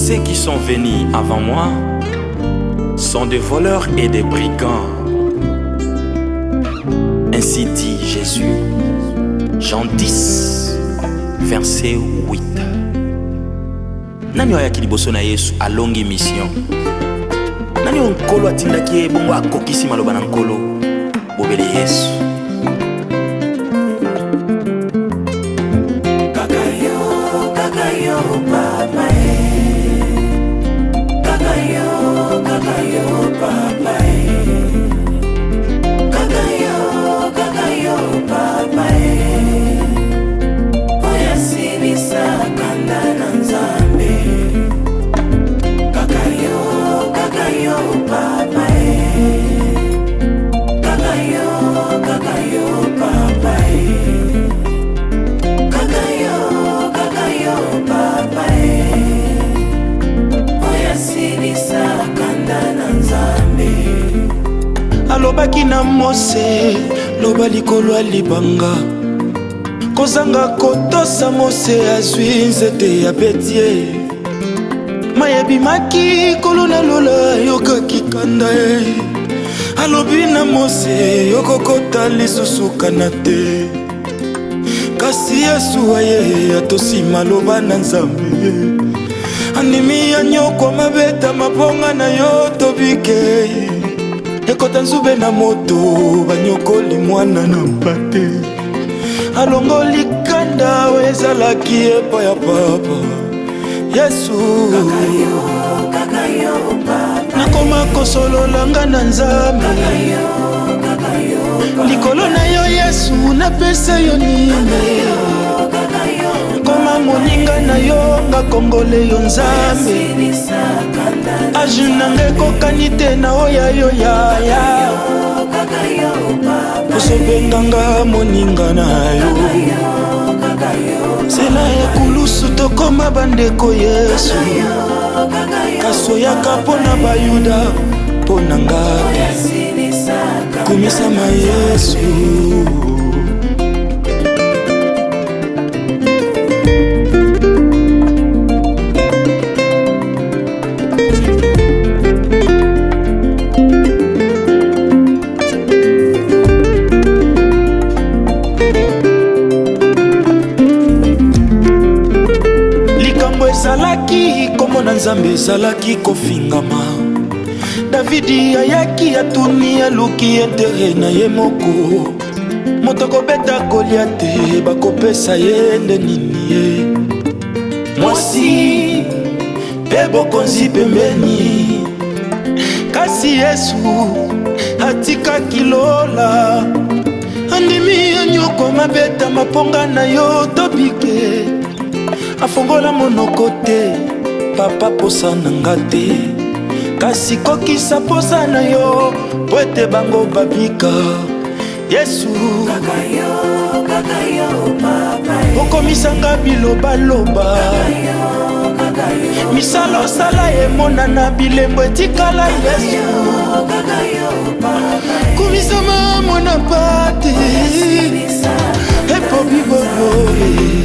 ceux qui sont venus avant moi sont des voleurs et des brigands. Ainsi dit Jésus. Jean 10, verset 8. Nani oya kiliboso na Yesu alongi mission? Nani onkolo atindaki ye bongo akokisi maloba na nkolo? Bobele Yesu. Kakayo, papa Kakayo, papa Kakayo, papa Oya sibisa kanda na Nzambe. Kakayo, papa Kakayo, papa Kakayo, papa Oya sibisa kanda na Nzambe. Alobaki na Mose, loba likolo ya libanga, kozanga kotosa Mose azwi nzete ya betie. Mayebimaki kolo na lola yokaki kanda ye. Alobi na Mose yokokota lisusu kana te. Kasi Yesu aye atosi maloba na Nzambe. Andimi ya nyoko mabeta mabonga na yo tobike. Ekota nzube na moto banyokoli mwana na mpate. Alongoli kanda ezalaki epa ya papa Yesu. Kakayo, papa nakoma kosololanga na Nzambe. Likolo na yo Yesu napesa yo nini? Koma moninga na yo nga kongole yo Nzambe. Ajunange kokani te na oya yo ya. Osobenganga moninga na yo. Sela ya kulusu tokoma bandeko Yesu. Kasoyaka pona bayuda pona ngate. Kumisama Yesu. Ezalaki komona Nzambe ezalaki kofingama. Davidi ayaki atuni aluki entere na ye moko. Moto kobeta Goliate bakopesa ye nde nini ye. Mwasi pe bokonzi pembeni. Kasi Yesu atikaki lola. Andimi ya nyoko mabeta maponga na yo tobike. Afongola monoko te, papa posa nanga te. Kasi kokisa posa na yo, po ete bango babika. Yesu Kakayo, papa okomisanga biloba. Misala sala emonana bilembo etikala Yesu. Kumisama mona pati epo biboboe.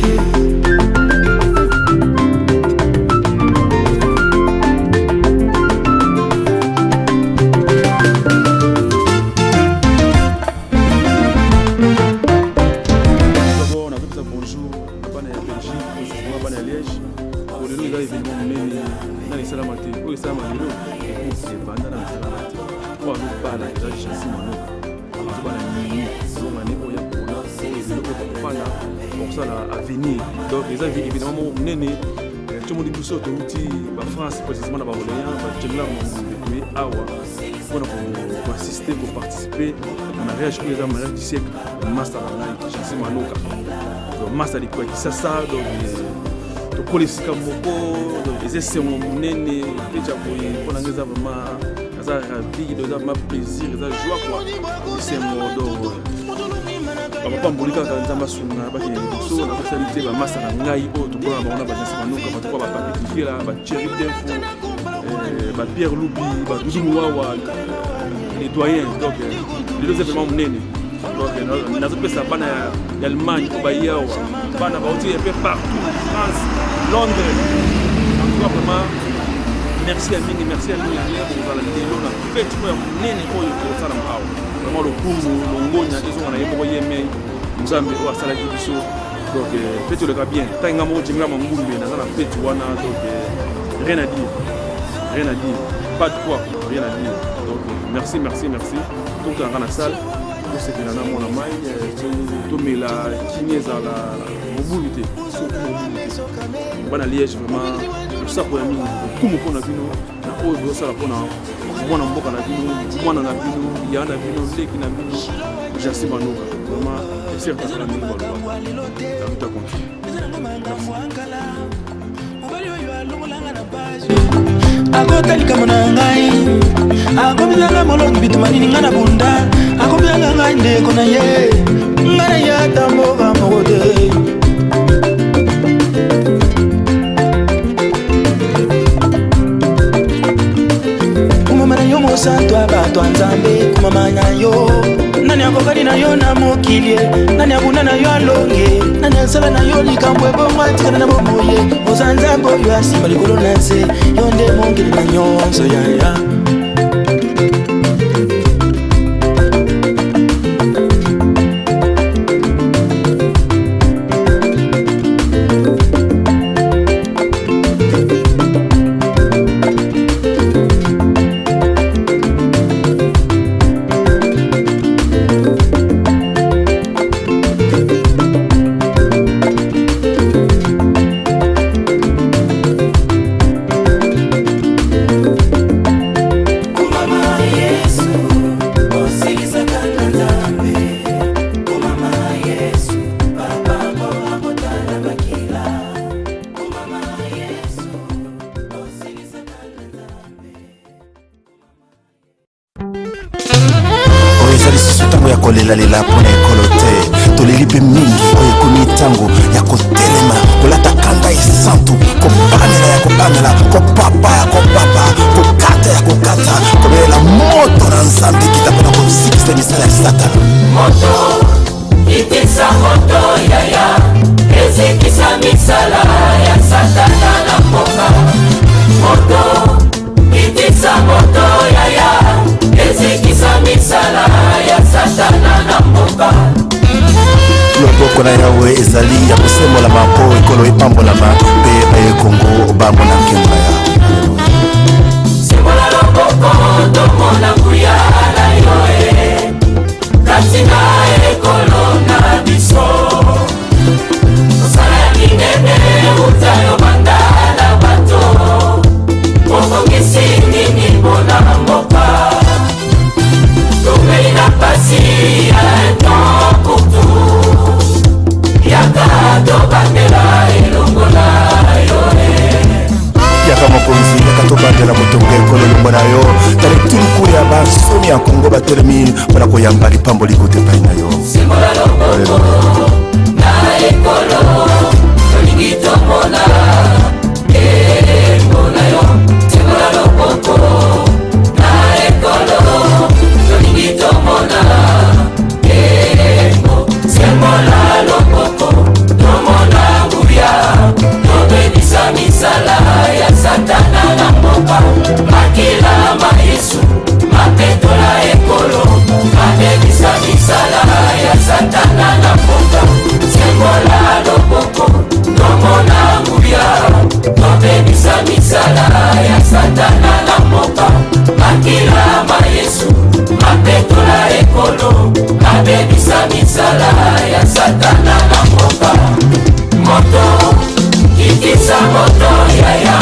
Donc les avis évidemment nene tout le monde dit que outil ba France précisément na ba Orléans ba Tchemla depuis awa pour assister pour participer à mariage que les mariage du siècle master na Chassi Manoka donc master di quoi qui ça donc to police kamoko donc les essais nene déjà pour ngeza vraiment ça ravi de ma plaisir ça joie quoi c'est mon donc papa mbolika kanzamba sunga baki so na facilité ba masa na ngai o to bona bona ba nasa manuka ba to ba papier la ba Thierry Defo ba Pierre Loubi ba Doudou Wawa les doyens donc les deux événements menés donc na zope sa bana ya Allemagne ko ba yawa bana ba oti un peu partout France Londres en tout cas vraiment merci à mingi, merci à nous lelo pour la lelo na fête pour nene oyo ko sala mbawo. Vraiment le kumbu, le ngonya ils ont na yebo yeme nzambe o asala kibiso. Donc fête le bien. Tanga mo jimla mangumbe na la fête wana donc rien à dire. Rien à dire. Pas de quoi, rien à dire. Donc merci. Tout dans la salle. C'est que nana mona mai to mela kinyeza la mobilité. Bana Liège vraiment ça pour ami comme on a vu nous na oyo ça la pona mwana mboka na bino mwana na bino ya na bino leki na bino merci banoka vraiment c'est certain la mingi balwa ta compte akotalika mona ngai akomizanga molongi bitumanini nga na bunda akomizanga ngai ndeko na ye nga na ye atamboka moko te kumamana yo mosantu abato ya nzambe kumamanya yo nani akokani na yo na mokili nani abunda na yo alonge nani asala na yo likambo ebongo atikana na bomoye oza nzambe oyo asima likolo na nse yo nde mongeli na nyonso yaya lela pona ekolo te tolelipe mingi oyo ekomi ntango ya kotelema kolata kanda esantu kobanela ya kobanela kopapa ya kopapa kokata ya kokata kobelela moto na nzambe kita mpona kosikisa misala ya satana moto itisa moto yaya ezikisa misala ya satana na mboka moto itisa moto yaya ezikisa misala ya satana na mboka loboko na yawe ezali ya kosembola mpo ekolo epambolama mpe bayekongo obambo na nkembo na yawe sembola loboko tomona nguya na yoe kasi na ekolo na biso osala ya minene utayo bandala bato obongisi nini mpona mboka tomei na pasi ya etan pour tout yaka tobandela elongo na yoe yaka mokonzi yaka tobandela motongo ekolo elongo na yo tala etuluku ya basomi ya kongo batelemi mpona koyamba lipambo likuta epai na yo sembola loboko na ekolo tolingi tomona embo na yo sembola loboko na ekolo tolingi tomona embo sembola loboko tomona nguya tobebisa misala ya satana na mboka makila mayesu mapetola ekolo mabebisa misala ya satana na mboka sembola loboko tomona nguya tobebisa misala ya satana na mboka makila mayesu mapetola ekolo mabebisa misala ya satana na mboka moto kitisa moto yaya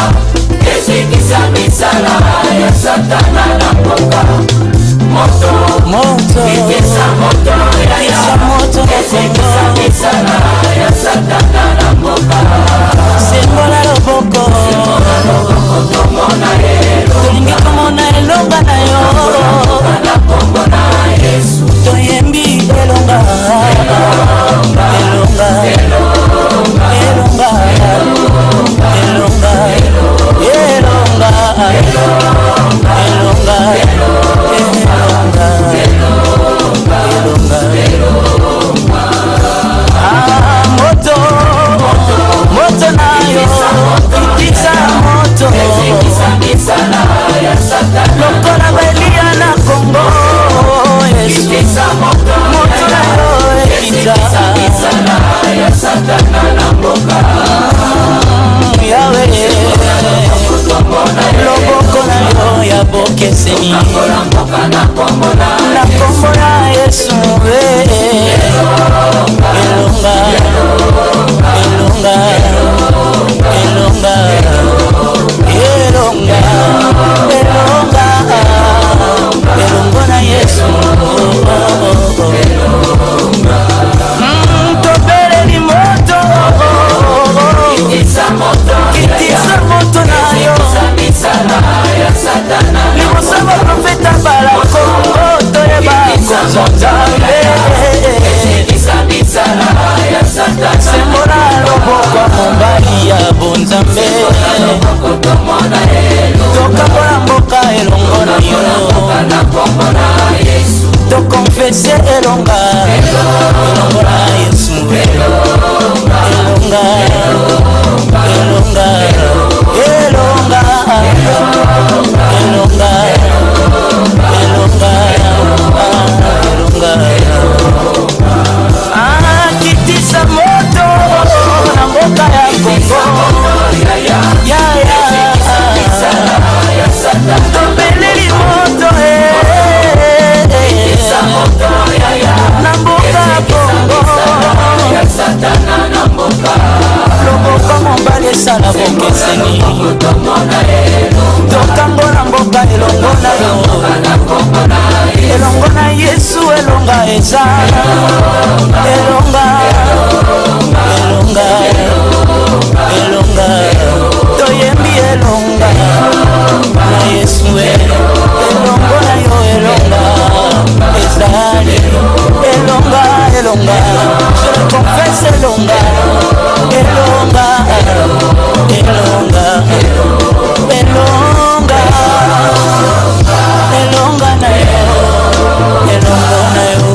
ezikisa misala ya satana na mboka moto kitisa moto yaya ezikisa misala ya satana na mboka sembola loboko tomona elo tolingi komona elonga na yo na kombo na yesu toyembi elonga elonga elonga elonga elonga elonga moto na yo na kombo na Yesu elonga elonga elonga elonga elonga elonga na Yesu tobeleli moto kitisa moto na yo libosama profeta bala kongo toyeba konzonzambe sembola loboko mobali ya bonzambe tokambola mboka elongo na yo tokonfese elonga elongo na Yesu elonga elonga elonga elonga elonga kitisa moto na mboka ya Kongo tobeleli moto na mboka ya Kongo loboko mobali esala bokeseni tokambola mboka elongo na yo elongo na Yesu elonga eza elonga elonga elonga toyembi elonga na Yesu elongo na yo elonga ezali elonga elonga je le confesse elonga elonga elonga elonga elonga na yo elonga na yo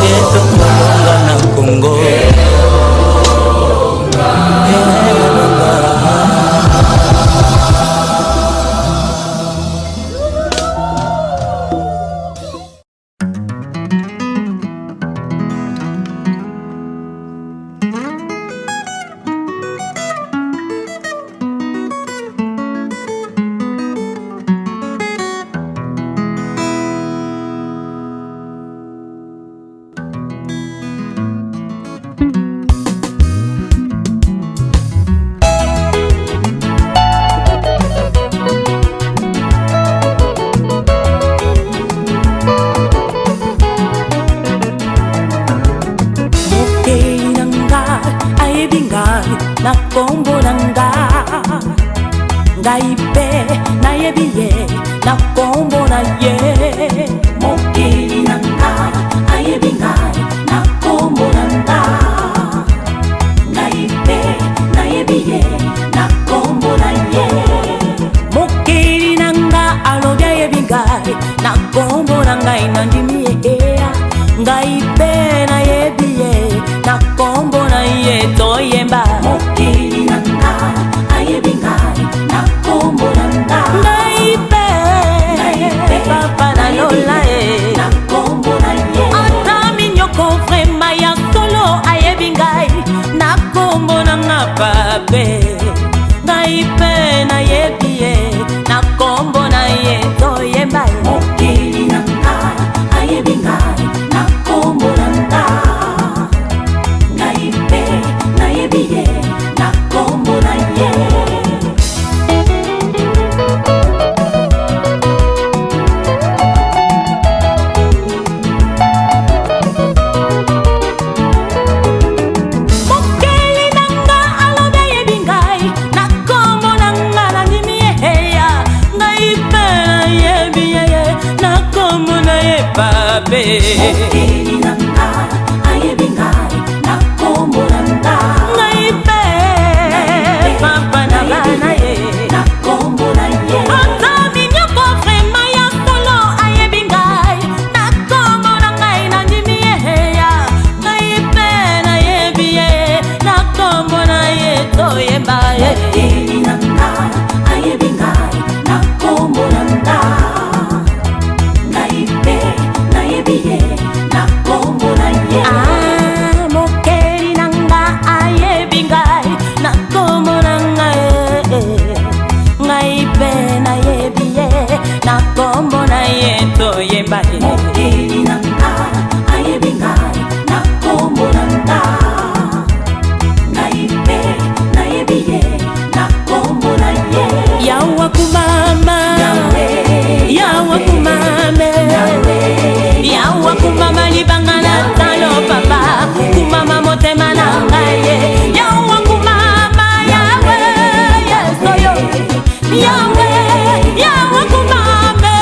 yeto kolonga na Kongo na kombo nanga ngai pe na yebiye na kombo na ye mokili nanga ayebi ngai na kombo nanga ngai pe na yebiye na kombo na ye mokili nanga alobi ayebi ngai na kombo na ngai na ndimi ye ngai pe na yebiye na kombo na ye toyemba mokili nanga ayebi ngai na kombo nanga ngai pe papa na lola na kombo na ye ata minyoko vrema ya solo ayebi ngai na kombo nanga pape ngai pe na yebi ye na kombo na ye toyemba mokili nanga ayebi ngai na kombo nanga ngai pe na yebi ye na kombo na ye mokili nanga alobi ayebi ngai na kombo nanga na ndimi yeya ngai pe na yebi ye na kombo na ye pape mokili nanga ayebi ngai na kombo nanga ngai pe papa na bana ye na kombo na ye ata minyoko vrema ya solo ayebi ngai na kombo na ngai na ndimi yeya ngai pe na yebi ye na kombo na ye toyemba ye mokili nanga ayebi ngai na kombo nanga ngai pe na yebi ye na Yahweh, Yahweh kumame,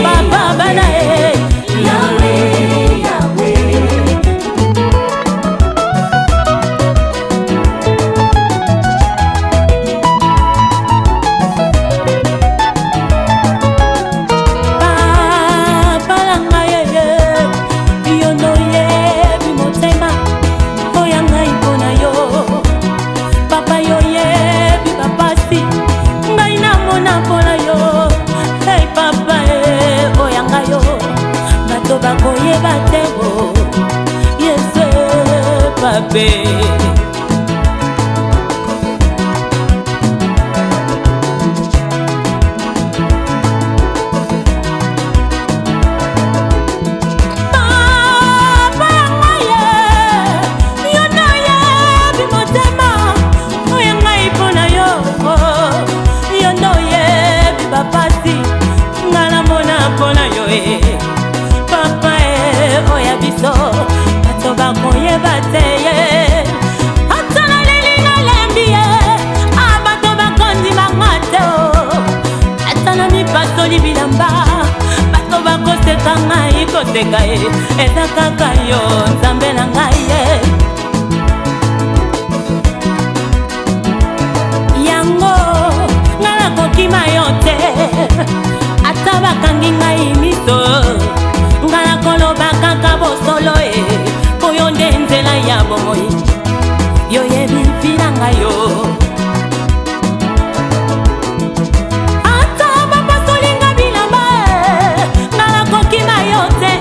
Papa banae, Yahweh, Yahweh. Papa langaye, yono ye bimotema, oyanga ipona yo. Papa yo ye bi papa si, ngai na mona pola yo. Hey papa oyanga yo, bato bakoye batego, yes pape. Papa oya biso bato bakoye bateye atana leli na lembiye abato bakondi bangate o atana mipasoli bilamba bato bakoseka ngai koseka ye eza kaka yo nzambe na ngai ye yango ngala kokima yo te ata bakangi ngai miso ngala koloba kaka bosolo oyo nde nzela ya bomoi yo yebi mpina ngai yo ata bapasolinga bilamba ngala kokima yo te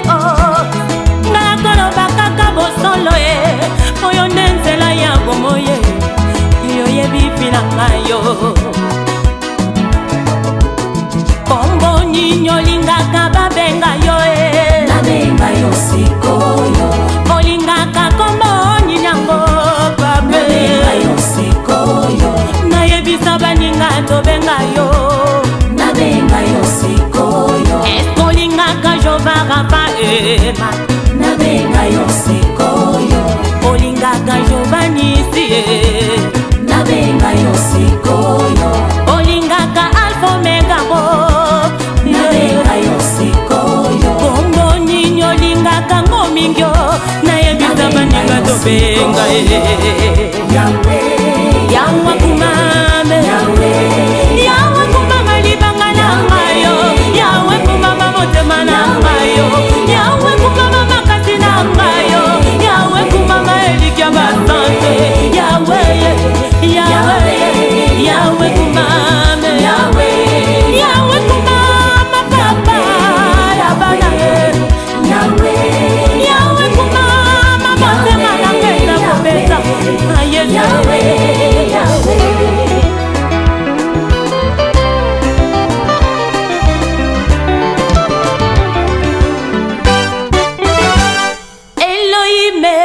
ngala koloba kaka bosolo oyo nde nzela ya bomoi yo yebi mpina ngai yo kombo ninyo lingaka babenga yo nabenga yo sikoyo olingaka kombo ninyango babe nabenga yo sikoyo nayebisa baninga tobenga yo nabenga yo sikoyo eskolingaka jova rafaema nabenga yo sikoyo olingaka jovanisi nabenga yo sikoyo olingaka alfa omega bo mingyo na yebisa baninga tobenga Yahweh kumame Yahweh kumama libanga na ngayo Yahweh kumama motema na ngayo Yahweh kumama makasi na ngayo Yahweh kumama elikia basante Yahweh Yahweh kumame Yahweh kumama papa labana Yahweh kumama motema na ngeza kopesa Yahweh Elohime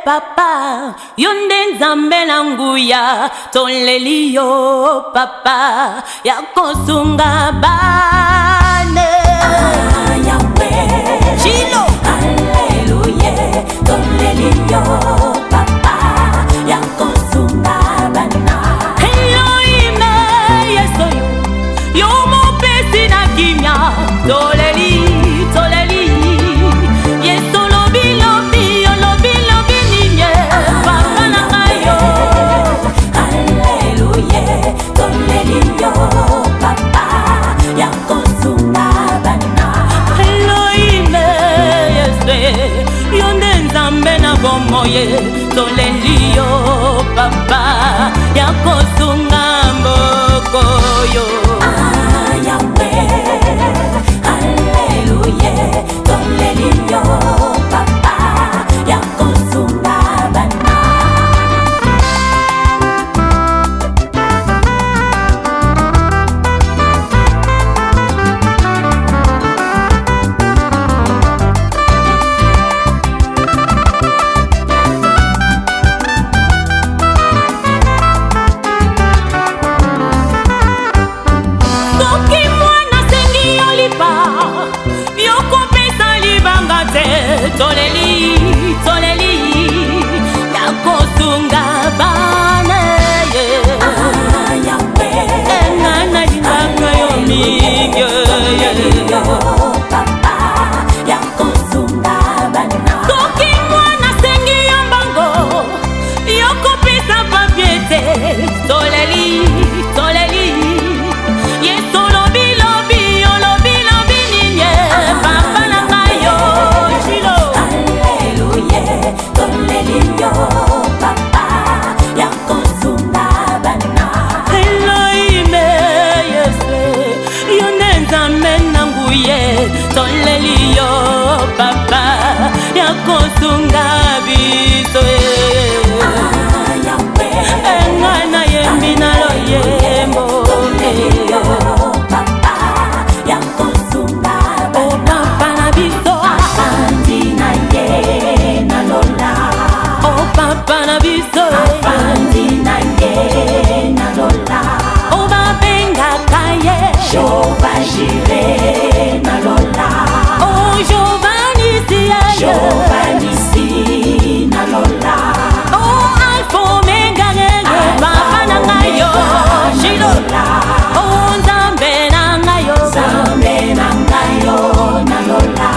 papa yonde nzambe na nguya toleli yo papa ya kosunga bane Yahweh Shilo Hallelujah toleli yo papa ya kosunga bana Elohime yeso yo mo pesi na kimya toleli yeso lobi ninye papa na ngayo Hallelujah toleli yo papa ya kosunga bana Elohime yese yonde nzambe na bomoye okosunga biso engana yembi na loyembo opapa na biso opapa na biso obabengaka ye Jova Jireh na lola oh Jova Nisi na lola oh Alpha Omega papa na ngayo Shilola oh Nzambe na ngayo na lola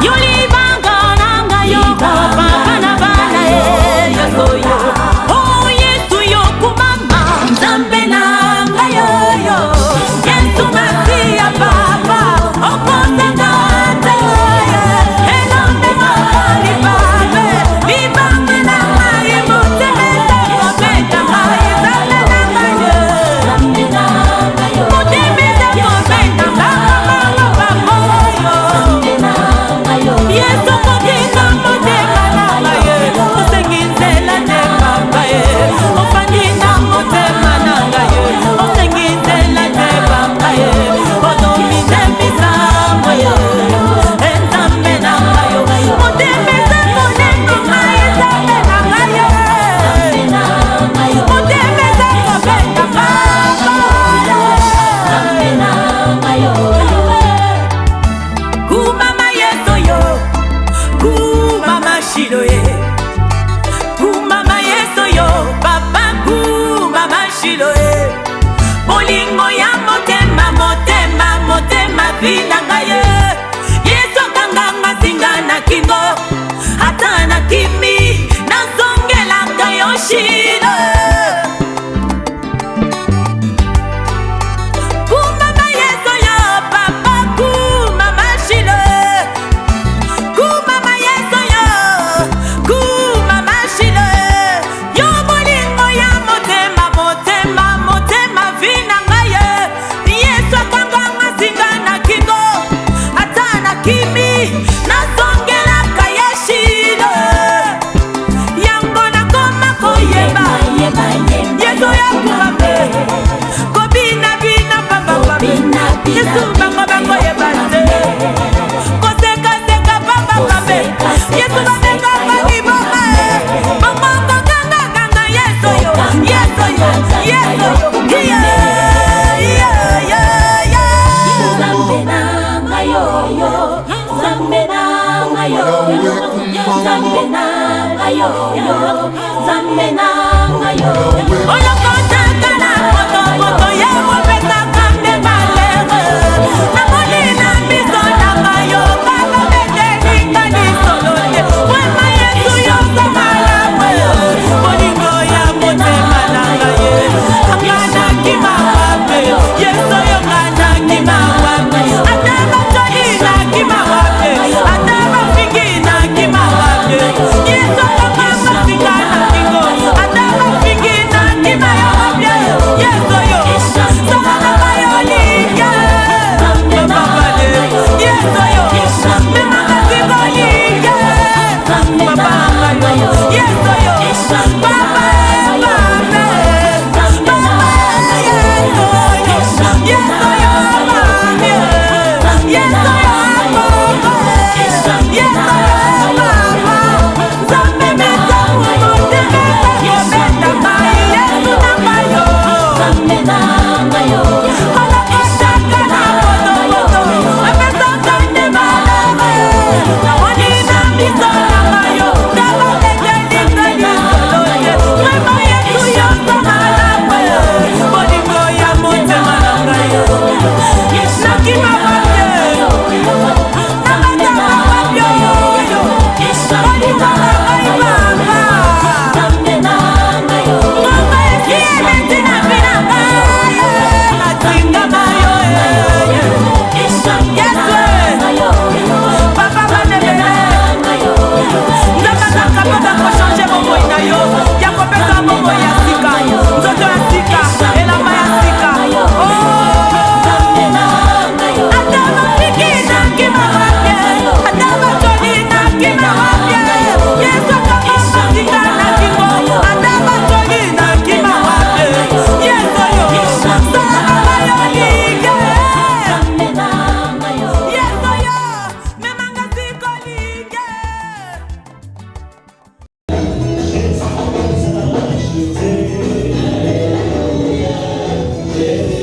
yulibanga na ngayo papa na bana yosoyo oh Yesu yokumama Nzambe na ngayo Yesu Masia papa okosengate elambe mali babe bibanga na ngayo mutemete kopeta ngayo Nzambe na ngayo mutemete kopeta ngayo Yesu kokinga motema na ngayo osengizela ne papa ofandina motema na ngayo osengizela ne papa odomine misango Nzambe na ngayo mutemete konengo ngayo Nzambe na ngayo mutemete kopeta papa kumama Yesu yo kumama Shilo kumama Yesu yo papa kumama Shilo bolingo ya motema motema motema vina ngaye Yesu kanganga singa na kingo hata na kimi nazongela ngayo Shilo kumama Yesu yo papa kumama Shilo kumama Yesu yo kumama Shilo yo bolingo ya motema motema motema vina ngaye Yesu akanganga singa na kingo Oye,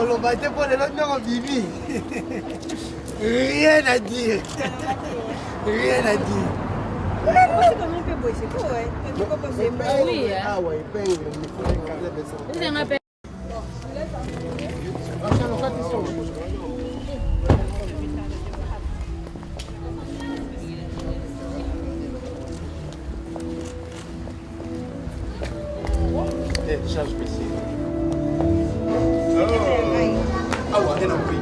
le bâtiment pour les autres, on vit. Rien à dire. Rien à dire. Charge spéciale. Ah ouais, elle a pris.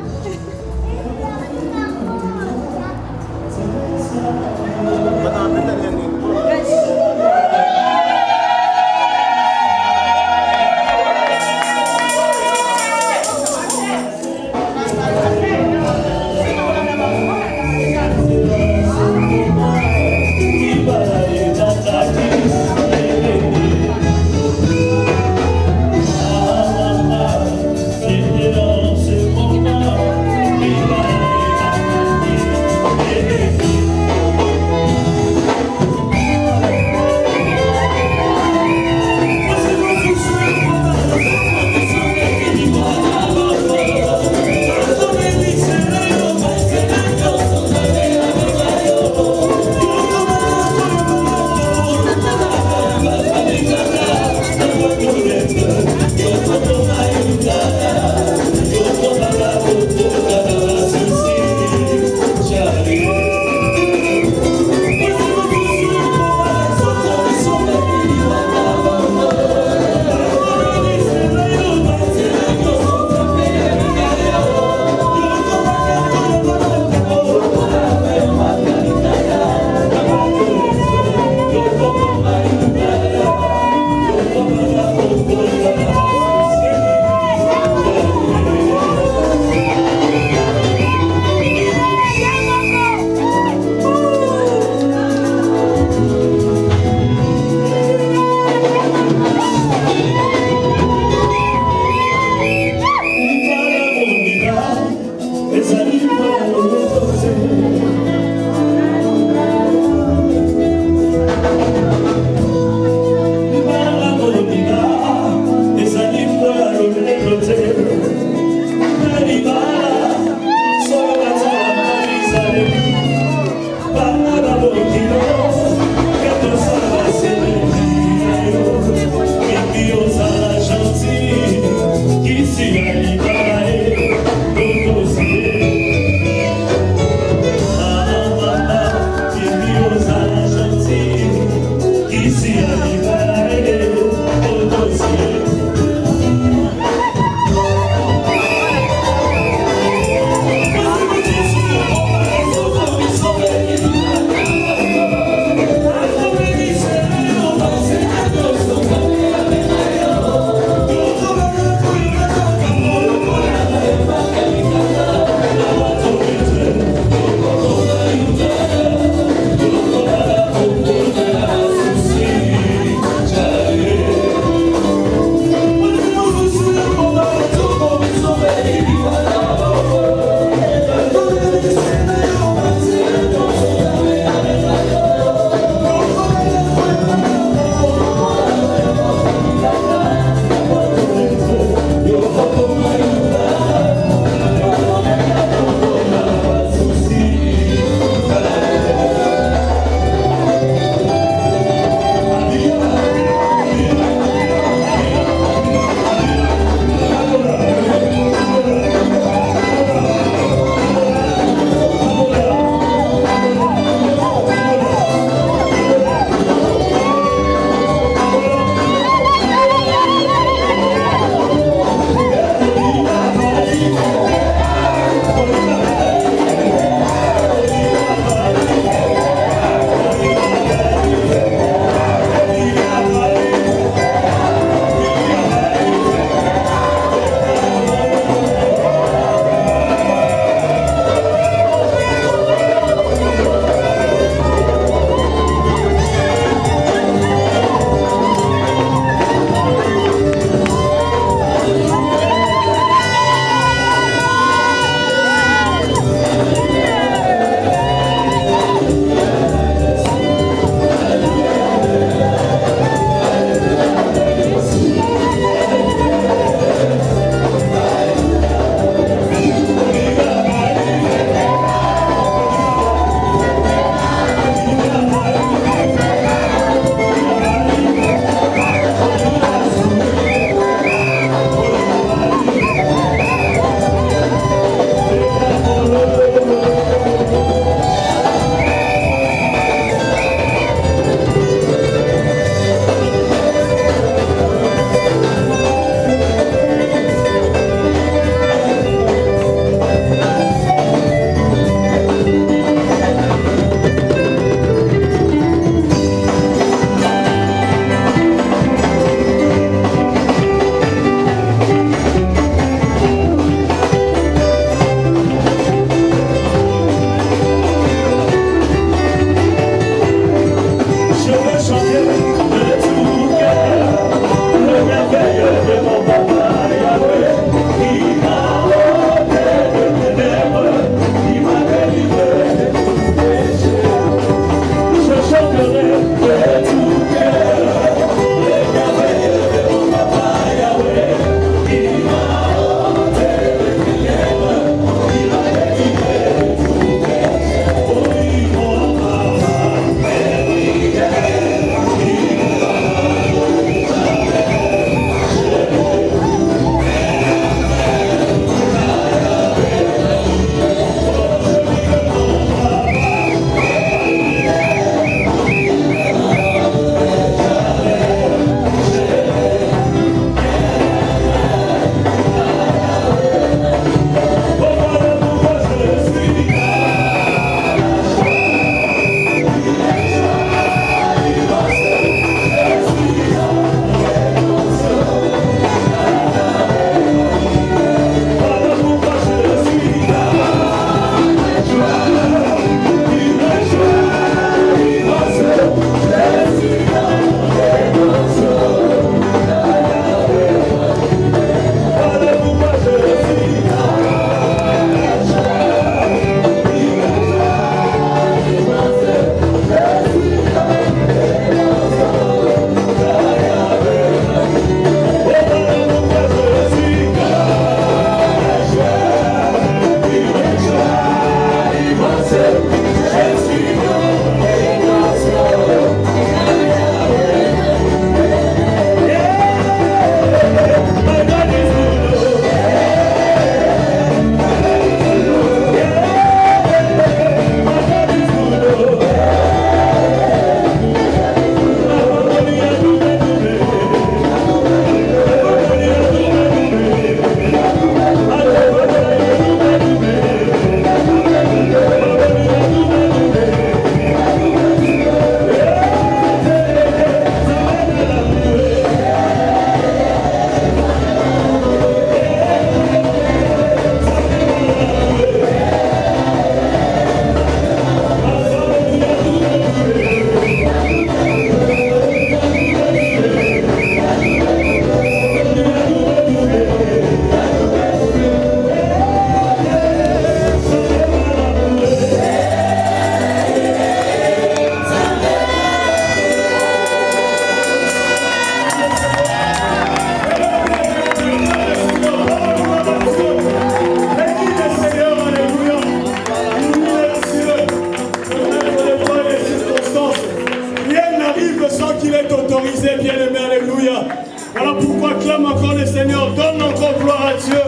acclame encore le Seigneur. Donne encore gloire à Dieu.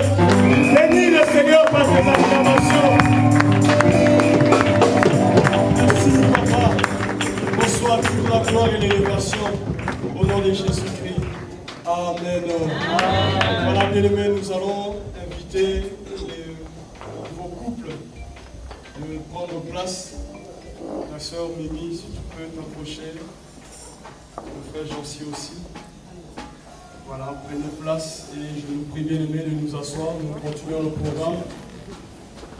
Bénis le Seigneur par ses acclamations. Merci, Papa. Bonsoir, toute la gloire et l'élévation. Au nom de Jésus-Christ. Amen. Voilà, bien-aimés, nous allons inviter vos couples de prendre place. Ma soeur Mimi, si tu peux t'approcher. Le frère Jancy aussi. Voilà, prenez place et je vous prie bien aimé de nous asseoir. Nous continuons le programme.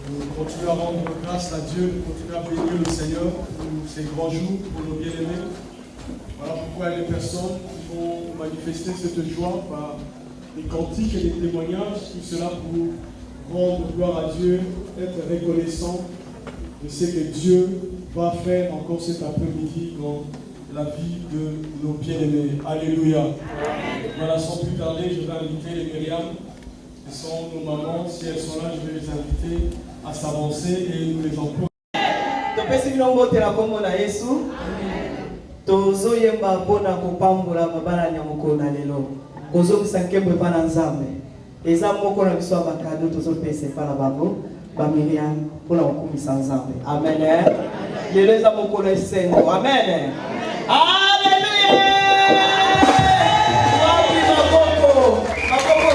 Nous continuons à rendre grâce à Dieu, nous continuons à bénir le Seigneur pour ces grands jours, pour nos bien-aimés. Voilà pourquoi il y a des personnes qui vont manifester cette joie par des cantiques et des témoignages, tout cela pour rendre gloire à Dieu, être reconnaissant de ce que Dieu va faire encore cet après-midi dans la vie de nos bien-aimés. Alléluia. Voilà, sans plus tarder, je vais inviter les Myriam, qui sont nos mamans. Si elles sont là, je vais les inviter à s'avancer et nous les employons. Tozoyemba mpona kopambola mabala nyamoko na lelo kozongisa nkembo epa na nzambe eza moko na biso ya bakado tozopesa epa na bango bamilian mpona kokumisa nzambe. Amen. Lelo eza mokolo esengo. Amen. Alleluya. Wapi maboko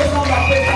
nzambe apesa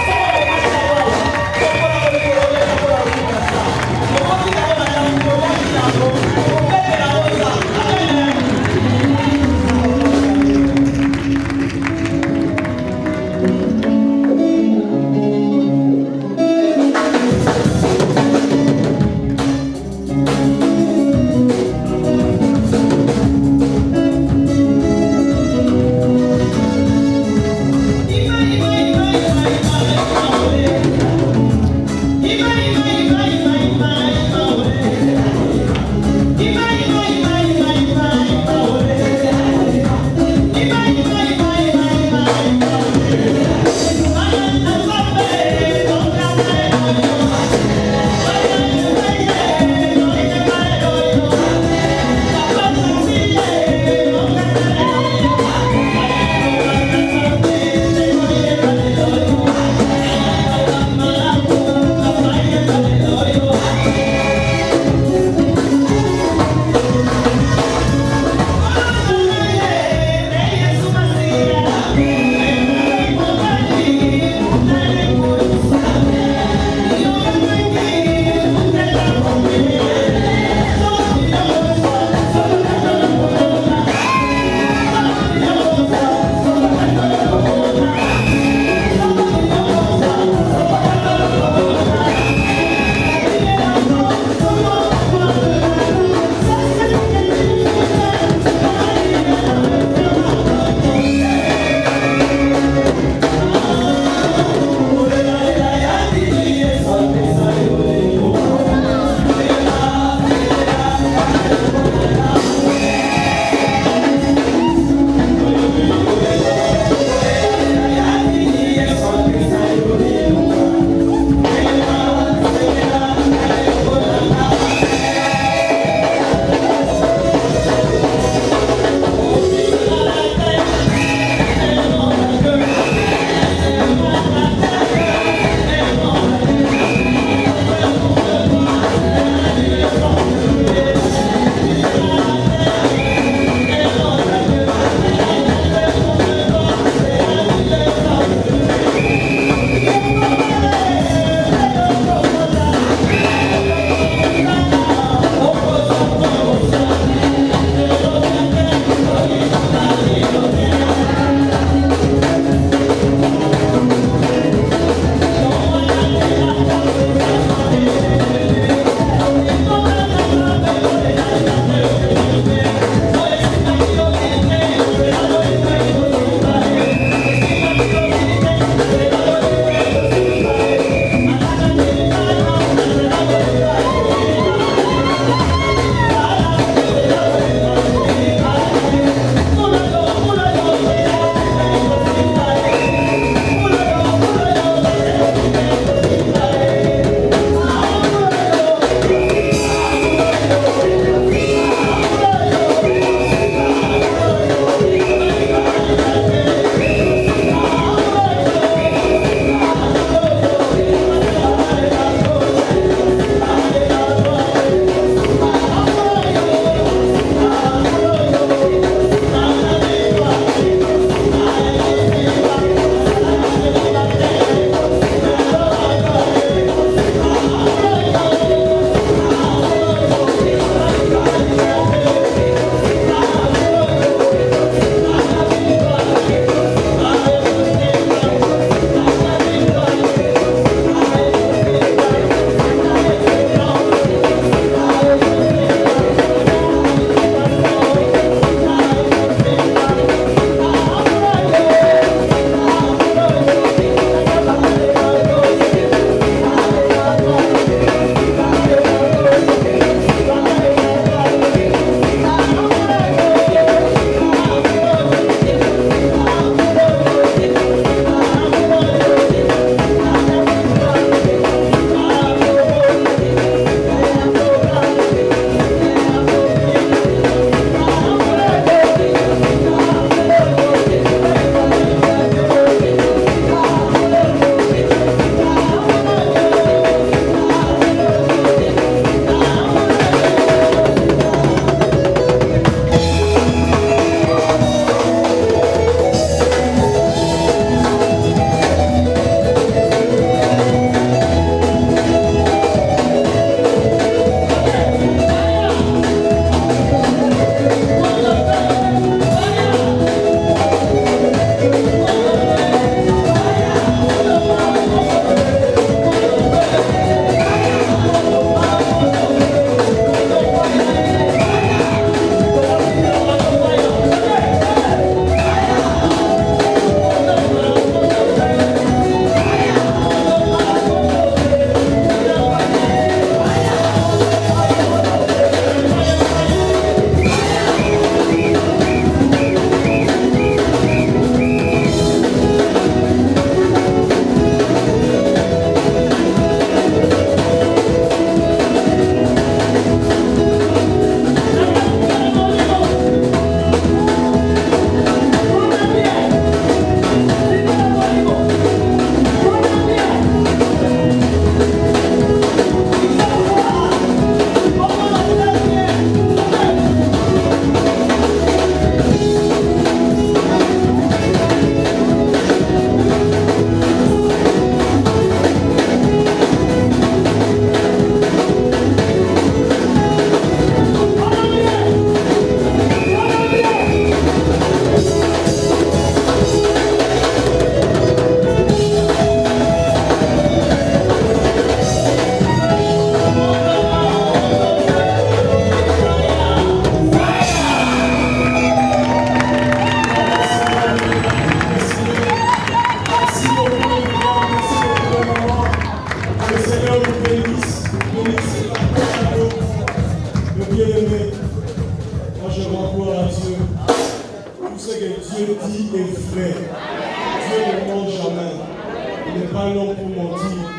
pas l'homme pour mentir,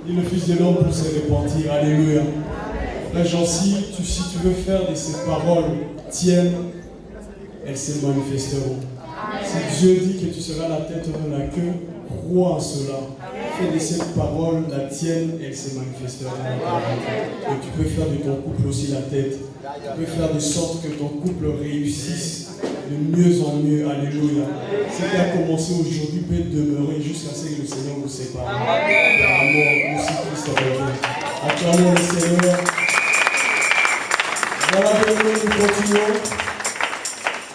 ni le Fils de l'homme pour se repentir. Alléluia. Frère Jean-Si, si tu veux faire de ces paroles tiennes, elles se manifesteront. Si Dieu dit que tu seras la tête ou la queue, crois en cela. Fais de cette parole la tienne, elle se manifestera dans ta vie. Et tu peux faire de ton couple aussi la tête. Tu peux faire de sorte que ton couple réussisse de mieux en mieux. Alléluia. Ce qui a commencé aujourd'hui peut demeurer jusqu'à ce que le Seigneur vous sépare. Amour, aussi Christ revient. Acclamons le Seigneur. Voilà, nous continuons.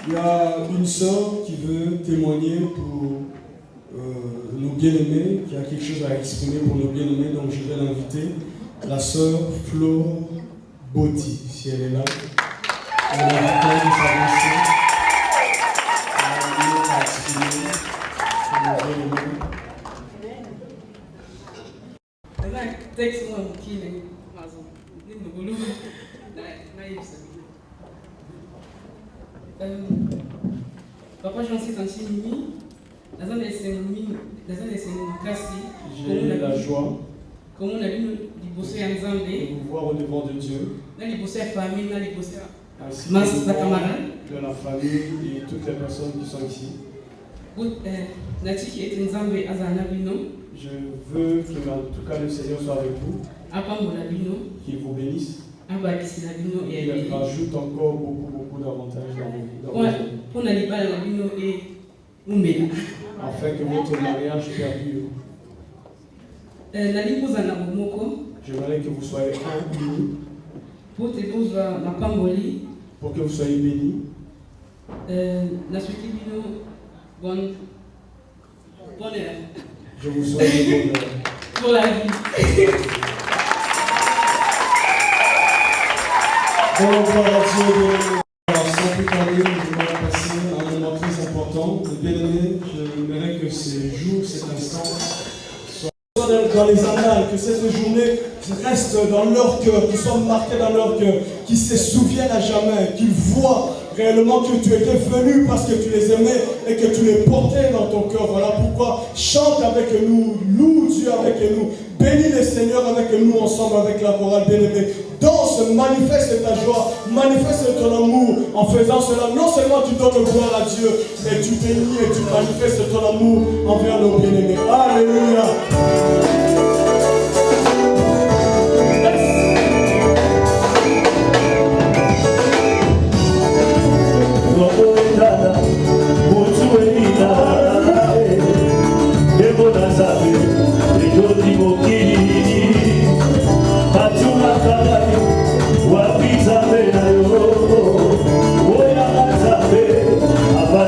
Il y a une sœur qui veut témoigner pour nos bien-aimés, qui a quelque chose à exprimer pour nos bien-aimés, donc je vais l'inviter, la sœur Flo Botti, si elle est là. Elle a l'invité de s'avancer. Elle a exprimer pour nos bien-aimés. Papa Jean-Si Tanchimimi, j'ai la joie de vous voir au devant de Dieu, ainsi de la famille et toutes les personnes qui sont ici. Je veux que en tout cas le Seigneur soit avec vous, qu'il vous bénisse, qu'il rajoute encore beaucoup d'avantages dans vos vies. Afin que votre mariage perdure. J'aimerais que vous soyez unis pour que vous soyez bénis. Je vous souhaite le bonheur. Pour la vie. Bon, gloire à Dieu. Sans plus tarder, nous allons passer à un moment très important. Bien-aimés, j'aimerais que ces jours, cet instant, soient dans les annales, que cette journée reste dans leur cœur, qu'ils soient marqués dans leur cœur, qu'ils se souviennent à jamais, qu'ils voient réellement que tu étais venu parce que tu les aimais et que tu les portais dans ton cœur. Voilà pourquoi chante avec nous, loue Dieu avec nous, bénis le Seigneur avec nous ensemble avec la chorale. Bien-aimés, danse, manifeste ta joie, manifeste ton amour. En faisant cela, non seulement tu donnes gloire à Dieu, mais tu bénis et tu manifestes ton amour envers nos bien-aimés. Alléluia. Baba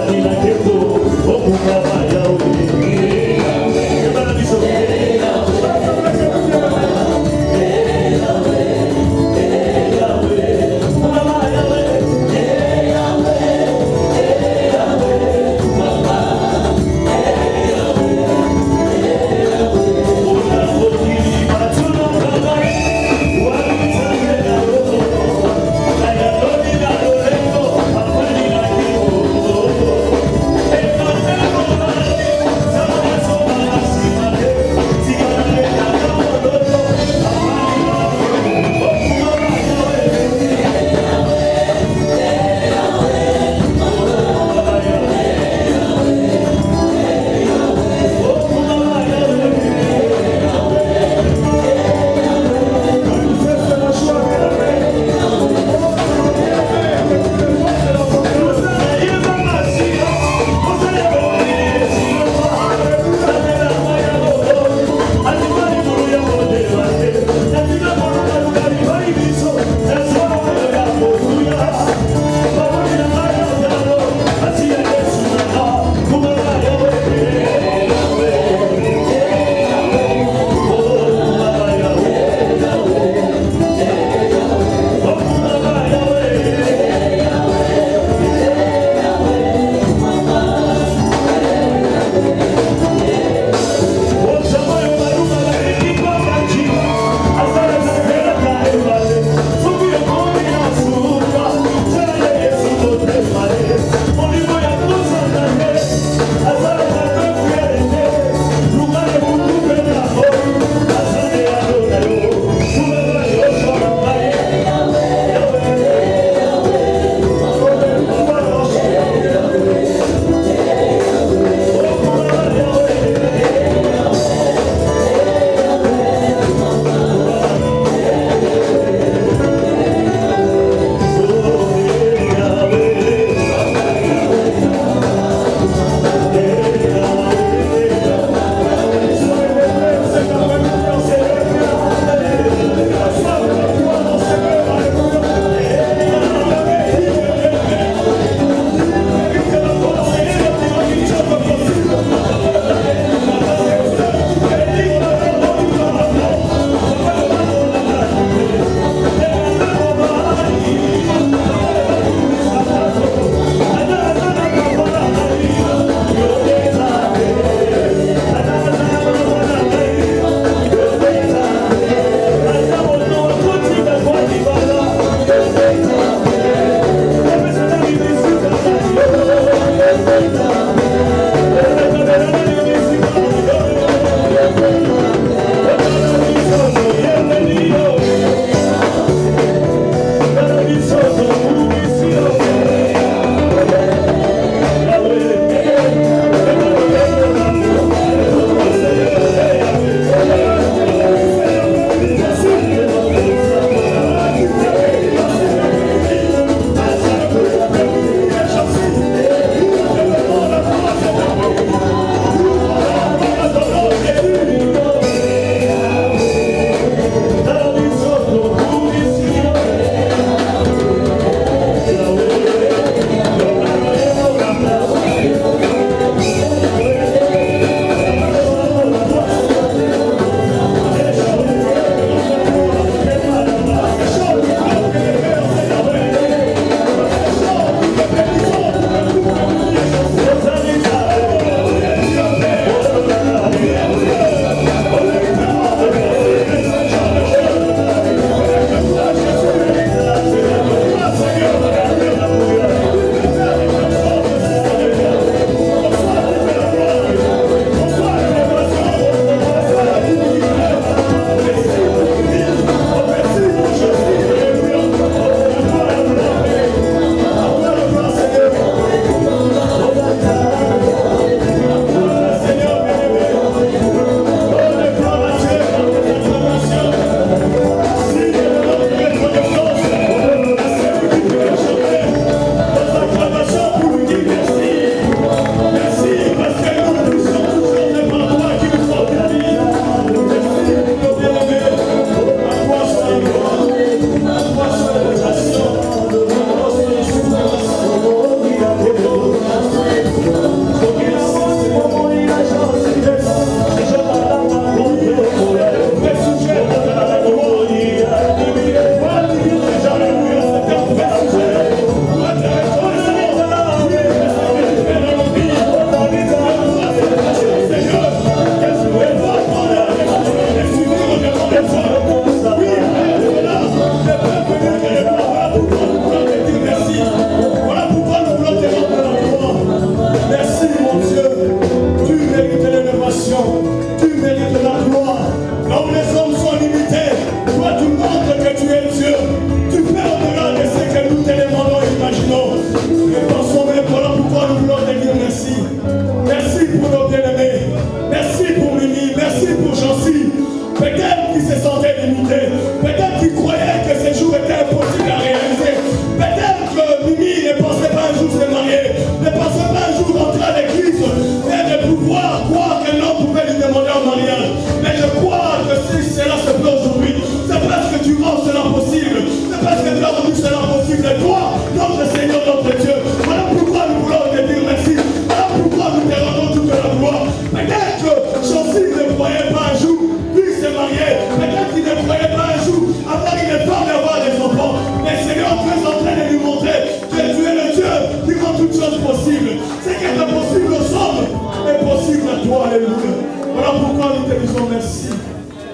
nous te disons merci.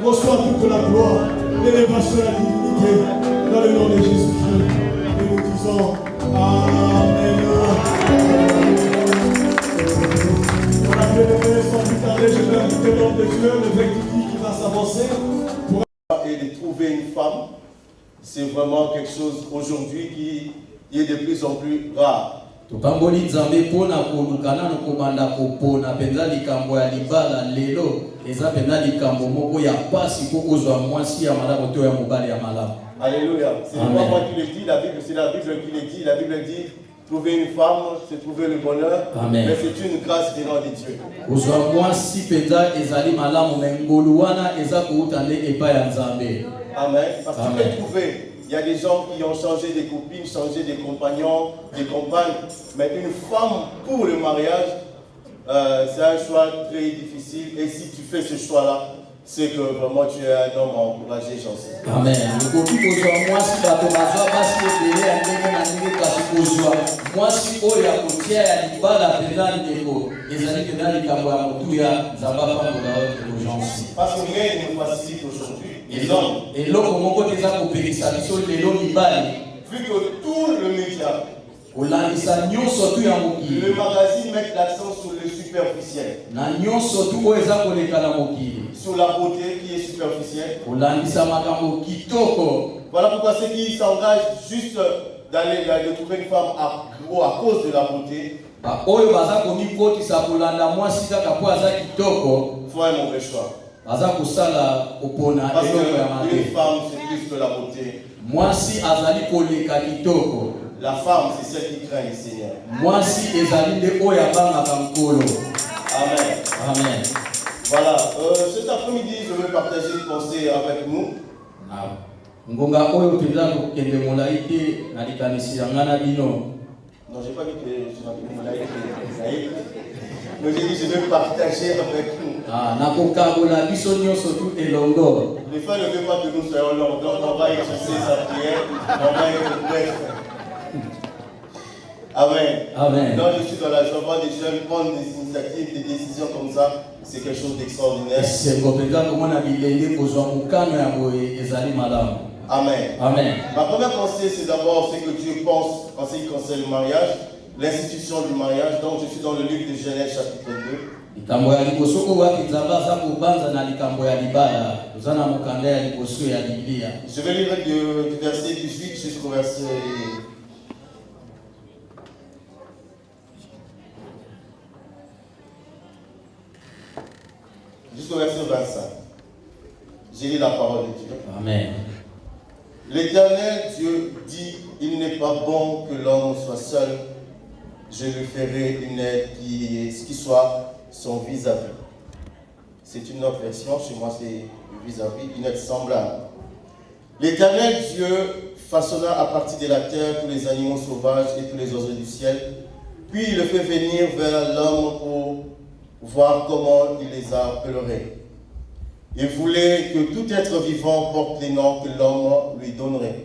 Reçois toute la gloire, l'élévation et la divinité dans le nom de Jésus-Christ. Et nous disons Amen. Voilà, bien-aimés, sans plus tarder, je vais inviter l'homme de Dieu, le vrai qui va s'avancer. Et de trouver une femme, c'est vraiment quelque chose aujourd'hui qui est de plus en plus rare. Tupamboli nzambe pona kolukana no kobanda kopona penza likambo ya libala lelo eza penza likambo moko ya pasi ko kozwa mwasi ya malamu to ya mobali ya malamu. Alléluia. C'est pas moi qui le dis, la Bible, c'est la Bible qui le dit. La Bible dit trouver une femme, c'est trouver le bonheur. Amen. Mais c'est une grâce venant de Dieu. Kozwa mwasi penza ezali malamu na ngolu wana eza koutande epa ya nzambe. Amen. Parce que tu peux trouver. Il y a des gens qui ont changé des copines, changé des compagnons, des compagnes. Mais une femme pour le mariage, c'est un choix très difficile. Et si tu fais ce choix-là, c'est que vraiment tu es un homme encouragé, j'en sais. Amen. Mwasi oyo ya kotia ya libala penza ndeko ezali penza likambo ya motu ya nzamba pambola urgence. Parce que rien ne facilite aujourd'hui. Les hommes. Et l'autre moko teza kopekisa biso lelo mibali. Vu que tout le média, olandisa nyonso tu ya mokili. Le magazine met l'accent sur le superficiel. Na nyonso tu oyo eza koleka na mokili. Sur la beauté qui est superficielle. Olandisa makambo kitoko. Voilà pourquoi ceux qui s'engagent juste d'aller de trouver une femme à cause de la beauté. Oyo baza komikotisa kolanda mwasi kaka po aza kitoko. Faut un mauvais choix. Baza kosala kopona parce eloko ya mabe. qu'une femme c'est plus que la beauté. Mwasi azali koleka kitoko. La femme c'est celle qui craint le Seigneur. Mwasi ezali nde oyo abangaka nkolo. Amen. Amen. Voilà, cet après-midi je vais partager une pensée avec nous. Ngonga oyo penza kokende molai te na likanisi ya ngana bino. Non, j'ai pas dit que je m'appelle molai te. Mais j'ai dit je vais partager avec nous. Nakokabola biso nyonso tu elongo. Le frère ne veut pas que nous soyons longs, donc on va exaucer sa prière, on va être bref. Amen. Amen. Non, je suis dans la joie des jeunes prendre des initiatives, des décisions comme ça, c'est quelque chose d'extraordinaire. Amen. Amen. Ma première pensée, c'est d'abord ce que Dieu pense en ce qui concerne le mariage, l'institution du mariage. Donc, je suis dans le livre de Genèse, chapitre 2. Je vais lire du verset 18 jusqu'au verset... jusqu'au verset 25. J'ai lu la parole de Dieu. Amen. L'Éternel Dieu dit, il n'est pas bon que l'homme soit seul. Je lui ferai une aide qui soit son vis-à-vis. C'est une autre version, chez moi c'est vis-à-vis, une aide semblable. L'Éternel Dieu façonna à partir de la terre tous les animaux sauvages et tous les oiseaux du ciel, puis il le fait venir vers l'homme pour voir comment il les appellerait. Il voulait que tout être vivant porte les noms que l'homme lui donnerait.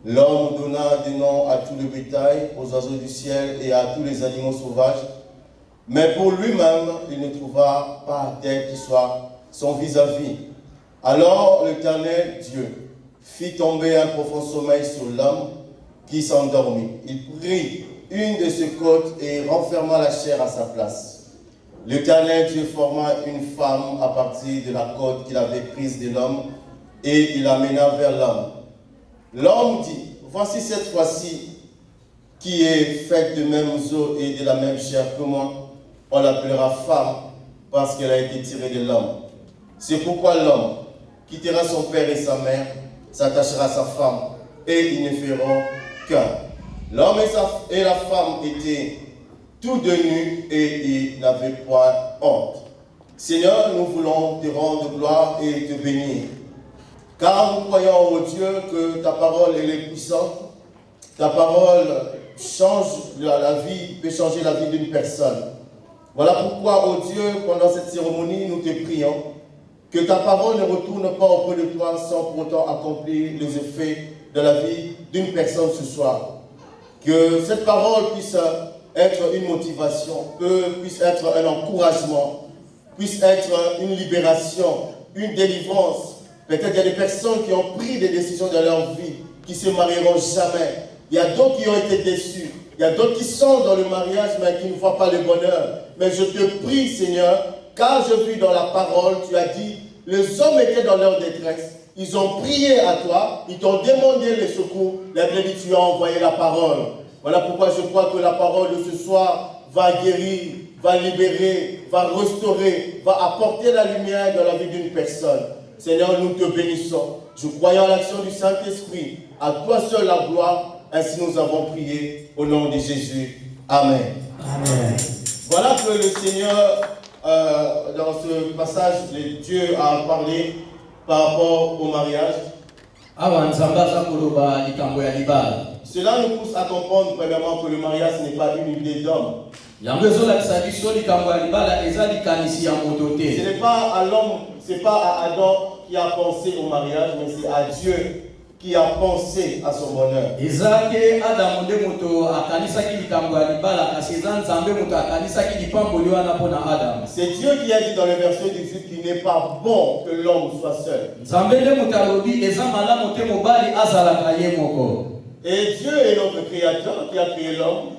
L'homme donna des noms à tout le bétail, aux oiseaux du ciel et à tous les animaux sauvages. Mais pour lui-même, il ne trouva pas d'aide qui soit son vis-à-vis. Alors l'Éternel Dieu fit tomber un profond sommeil sur l'homme qui s'endormit. Il prit une de ses côtes et renferma la chair à sa place. L'Éternel Dieu forma une femme à partir de la côte qu'il avait prise de l'homme et il l'amena vers l'homme. L'homme dit, voici cette fois-ci qui est faite de mêmes os et de la même chair que moi, on l'appellera femme parce qu'elle a été tirée de l'homme. C'est pourquoi l'homme quittera son père et sa mère, s'attachera à sa femme et ils ne feront qu'un. L'homme et la femme étaient tous deux nus et ils n'avaient point honte. Seigneur, nous voulons te rendre gloire et te bénir. Car nous croyons, ô Dieu, que ta parole elle est puissante. Ta parole change la vie, peut changer la vie d'une personne. Voilà pourquoi, ô Dieu, pendant cette cérémonie, nous te prions que ta parole ne retourne pas auprès de toi sans pour autant accomplir les effets de la vie d'une personne ce soir. Que cette parole puisse être une motivation, puisse être un encouragement puisse être une libération, une délivrance. Peut-être il y a des personnes qui ont pris des décisions dans leur vie, qui ne se marieront jamais. Il y a d'autres qui ont été déçus. Il y a d'autres qui sont dans le mariage, mais qui ne voient pas le bonheur. Mais je te prie, Seigneur, car je vis dans la parole, tu as dit, les hommes étaient dans leur détresse. Ils ont prié à toi, ils t'ont demandé le secours. La Bible dit, tu as envoyé la parole. Voilà pourquoi je crois que la parole de ce soir va guérir, va libérer, va restaurer, va apporter la lumière dans la vie d'une personne. Seigneur, nous te bénissons. Je crois en l'action du Saint-Esprit. À toi seul la gloire. Ainsi nous avons prié au nom de Jésus. Amen. Amen. Voilà que le Seigneur, dans ce passage, Dieu a parlé par rapport au mariage. Cela nous pousse à comprendre premièrement que le mariage n'est pas une idée d'homme. Ce n'est pas à l'homme, c'est pas à Adam qui a pensé au mariage, mais c'est à Dieu qui a pensé à son bonheur. C'est Dieu qui a dit dans le verset 18 qu'il n'est pas bon que l'homme soit seul. Et Dieu est notre créateur qui a créé l'homme.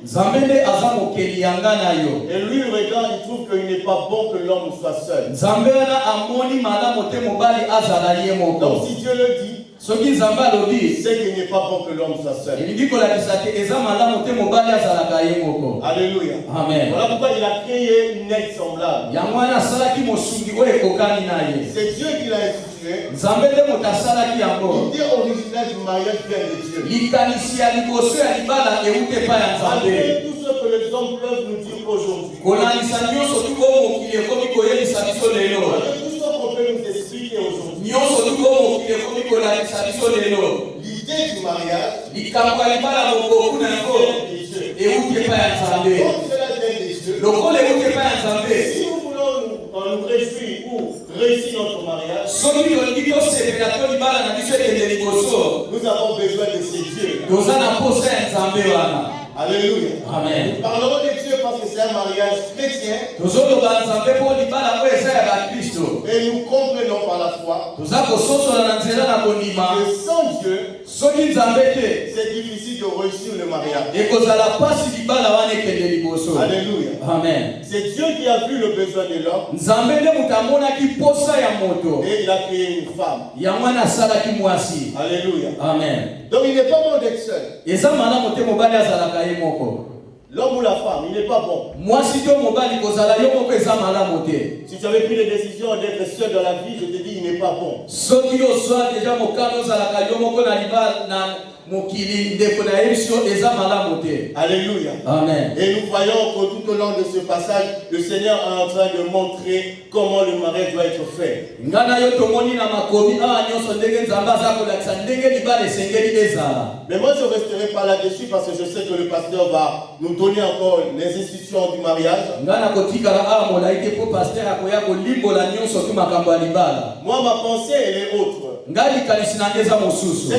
Et lui, il regarde, il trouve qu'il n'est pas bon que l'homme soit seul. Donc si Dieu le dit, c'est qu'il n'est pas bon que l'homme soit seul. Alléluia. Amen. Voilà pourquoi il a créé une aide semblable. C'est Dieu qui l'a institué. L'idée originale du mariage vient de Dieu. Malgré tout ce que les hommes peuvent nous dire aujourd'hui, malgré tout ce qu'on peut nous expliquer aujourd'hui, l'idée du mariage, si nous voulons nous réjouir ou réussir notre mariage, nous avons besoin de ces dieux. Alléluia. Amen. Nous parlerons de Dieu parce que c'est un mariage chrétien. Et nous comprenons par la foi que sans Dieu, c'est difficile de réussir le mariage. Alléluia. Amen. C'est Dieu qui a vu le besoin de l'homme. Et il a créé une femme. Alléluia. Amen. Donc il n'est pas bon d'être seul. L'homme ou la femme, il n'est pas bon. Si tu avais pris les décisions d'être seul dans la vie, je te dis, il n'est pas bon. Alléluia. Amen. Et nous voyons que tout au long de ce passage, le Seigneur est en train de montrer comment le mariage doit être fait. Mais moi je ne resterai pas là-dessus parce que je sais que le pasteur va nous donner encore les institutions du mariage. Moi ma pensée elle est autre. Ce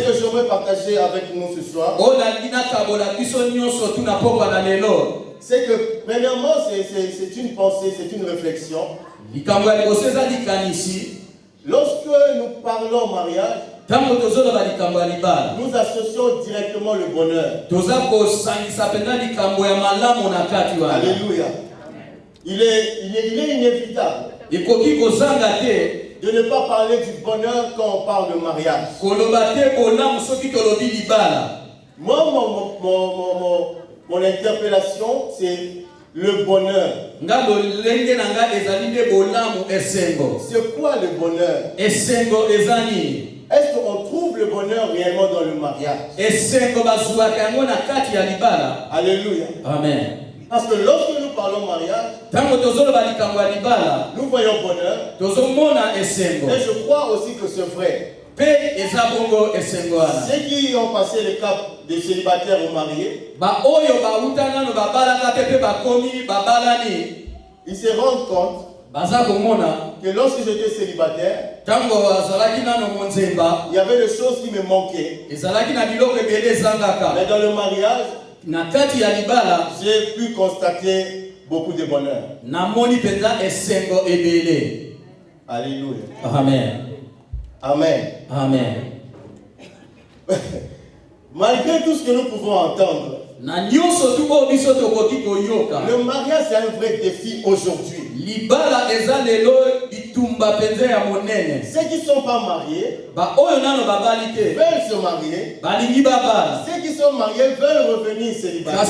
que j'aimerais partager avec nous ce soir, c'est que premièrement c'est une pensée, c'est une réflexion. Lorsque nous parlons mariage, nous associons directement le bonheur. Alléluia. Il est inévitable de ne pas parler du bonheur quand on parle de mariage. Moi, mon interpellation, c'est le bonheur. C'est quoi le bonheur? Est-ce qu'on trouve le bonheur réellement dans le mariage? Alléluia. Amen. Parce que lorsque nous parlons mariage, nous voyons bonheur. Et je crois aussi que c'est vrai. Ceux qui ont passé le cap des célibataires ou mariés, ils se rendent compte que lorsque j'étais célibataire, il y avait des choses qui me manquaient. Mais dans le mariage, j'ai pu constater beaucoup de bonheur. Namoni penza esengo ebele. Alléluia. Amen. Amen. Amen. Malgré tout ce que nous pouvons entendre, le mariage c'est un vrai défi aujourd'hui. Ceux qui ne sont pas mariés veulent se marier. Ceux qui sont mariés veulent revenir célibataires.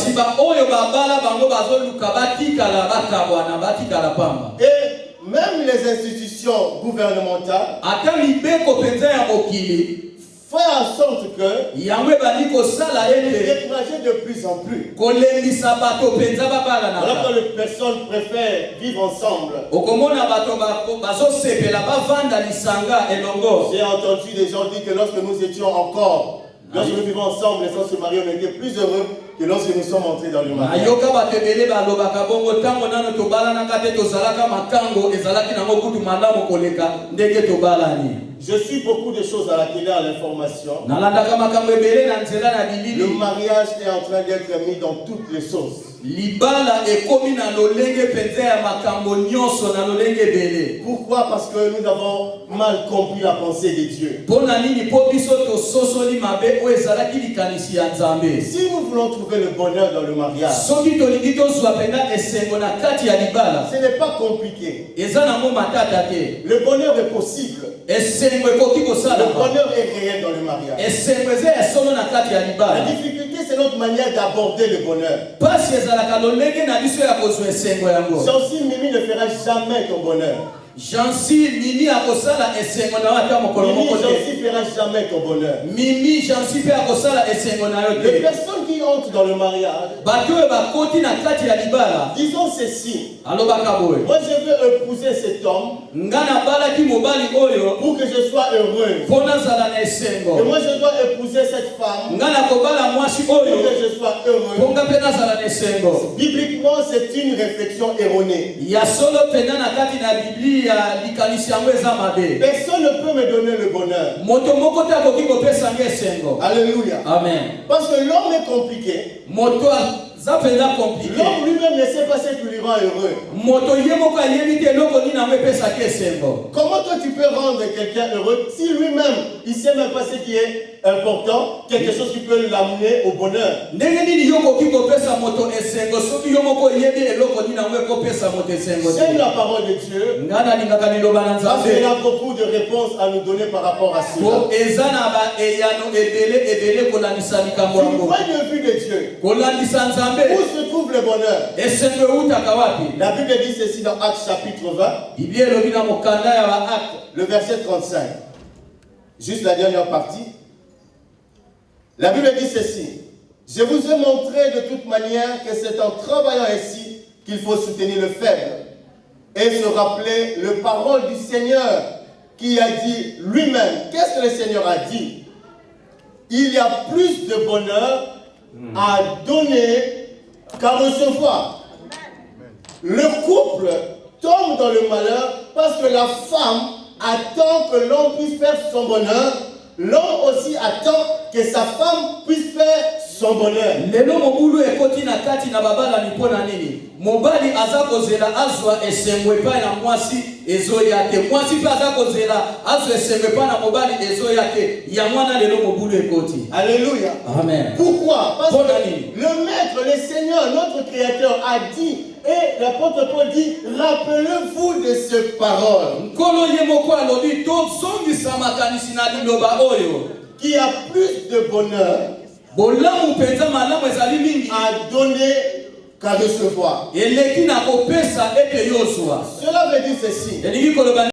Et même les institutions gouvernementales fait en sorte que décourager de plus en plus. Alors que les personnes préfèrent vivre ensemble. J'ai entendu des gens dire que lorsque nous étions encore, lorsque nous vivons ensemble et sans se marier, on était plus heureux que lorsque nous sommes entrés dans le mariage. Je suis beaucoup de choses à la télé, à l'information. Le mariage est en train d'être mis dans toutes les sauces. Pourquoi? Parce que nous avons mal compris la pensée de Dieu. Si nous voulons trouver le bonheur dans le mariage, ce n'est pas compliqué. Le bonheur est possible. Le bonheur est réel dans le mariage. La difficulté, c'est notre manière d'aborder le bonheur. Jansi Mimi ne fera jamais ton bonheur. Jansi Mimi akosala esengo na wata mokolo moko te. Jansi fera jamais ton bonheur. Mimi Jansi pe akosala esengo na yo te. Les personnes qui entrent dans le mariage, disons ceci. Moi je veux épouser cet homme pour que je sois heureux. Et moi je dois épouser cette femme pour que je sois heureux. Bibliquement c'est une réflexion erronée. Personne ne peut me donner le bonheur. Alléluia. Amen. Parce que l'homme est compliqué. L'homme lui-même ne sait pas ce qui lui rend heureux. Comment toi tu peux rendre quelqu'un heureux si lui-même il ne sait même pas ce qui est important, quelque chose qui peut l'amener au bonheur? J'aime la parole de Dieu parce qu'il a beaucoup de réponses à nous donner par rapport à cela. Du point de vue de Dieu, où se trouve le bonheur? La Bible dit ceci dans Actes chapitre 20, le verset 35. Juste la dernière partie. La Bible dit ceci: je vous ai montré de toute manière que c'est en travaillant ainsi qu'il faut soutenir le faible et se rappeler les paroles du Seigneur qui a dit lui-même. Qu'est-ce que le Seigneur a dit? Il y a plus de bonheur à donner qu'à recevoir. Le couple tombe dans le malheur parce que la femme attend que l'homme puisse faire son bonheur. L'homme aussi attend que sa femme puisse faire son bonheur. Mobali azakozela azwa esengwe pa na mwasi ezo yake mwasi pa azakozela azwa esengwe pa na mobali ezo yake ya mwana lelo mobulu ekoti. Alléluia. Amen. Pourquoi? Parce que le maître, le Seigneur, notre créateur a dit, et l'apôtre Paul dit, rappelez-vous de ces paroles. Nkolo yemoko alobi to songi samakanisi na liloba oyo qui a plus de bonheur bolamu penza malamu ezali mingi à donner qu'à recevoir. Eleki na kopesa ete yozwa. Cela veut dire ceci.